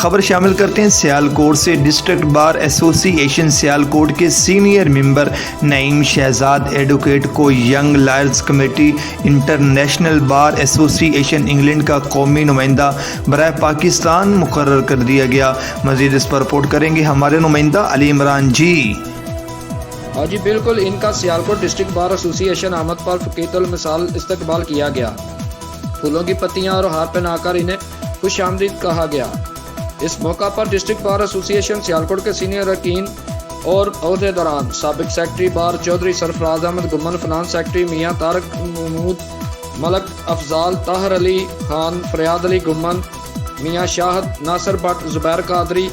خبر شامل کرتے ہیں سیالکوٹ سے۔ ڈسٹرکٹ بار ایسوسی ایشن سیالکوٹ کے سینئر ممبر نعیم شہزاد ایڈوکیٹ کو ینگ لائرز کمیٹی انٹرنیشنل بار ایسوسی ایشن انگلینڈ کا قومی نمائندہ برائے پاکستان مقرر کر دیا گیا۔ مزید اس پر رپورٹ کریں گے ہمارے نمائندہ علی عمران جی۔ ہاں جی بالکل، ان کا سیالکوٹ ڈسٹرکٹ بار ایسوسی ایشن آمد پر فقیت المثال استقبال کیا گیا۔ پھولوں کی پتیاں اور ہار پہنا کر انہیں خوش آمدید کہا گیا۔ اس موقع پر ڈسٹرکٹ بار ایسوسی ایشن سیالکوٹ کے سینئر اراکین اور عہدیداران، سابق سیکرٹری بار چودھری سرفراز احمد گمن، فنانس سیکرٹری میاں طارق محمود، ملک افضال، طاہر علی خان، فریاد علی گمن، میاں شاہد ناصر بٹ، زبیر قادری،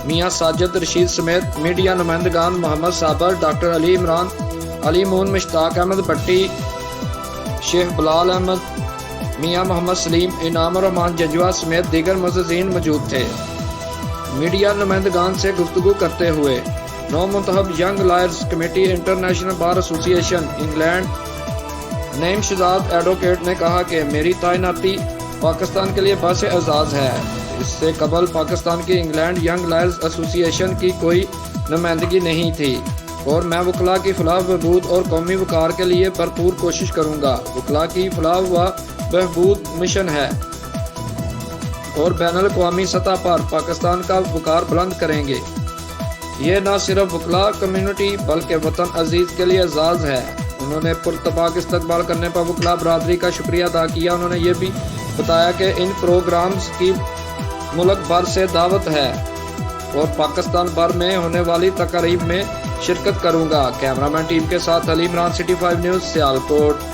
میاں ساجد رشید سمیت میڈیا نمائندگان محمد صابر، ڈاکٹر علی عمران، علی مون، مشتاق احمد بٹی، شیخ بلال احمد، میاں محمد سلیم، انعام الرحمان ججوا سمیت دیگر معززین موجود تھے۔ میڈیا نمائندگان سے گفتگو کرتے ہوئے نو منتخب ینگ لائرز کمیٹی انٹرنیشنل بار ایسوسی ایشن انگلینڈ نعیم شہزاد ایڈوکیٹ نے کہا کہ میری تعیناتی پاکستان کے لیے باعث اعزاز ہے۔ اس سے قبل پاکستان کی انگلینڈ ینگ لائرز ایسوسی ایشن کی کوئی نمائندگی نہیں تھی اور میں وکلاء کی فلاح و بہبود اور قومی وقار کے لیے بھرپور کوشش کروں گا۔ وکلاء کی فلاح و بہبود مشن ہے اور بین الاقوامی سطح پر پاکستان کا وقار بلند کریں گے۔ یہ نہ صرف وکلاء کمیونٹی بلکہ وطن عزیز کے لیے اعزاز ہے۔ انہوں نے پرتپاک استقبال کرنے پر وکلاء برادری کا شکریہ ادا کیا۔ انہوں نے یہ بھی بتایا کہ ان پروگرامز کی ملک بھر سے دعوت ہے اور پاکستان بھر میں ہونے والی تقاریب میں شرکت کروں گا۔ کیمرہ مین ٹیم کے ساتھ علی عمران، سٹی 5 نیوز، سیالکوٹ۔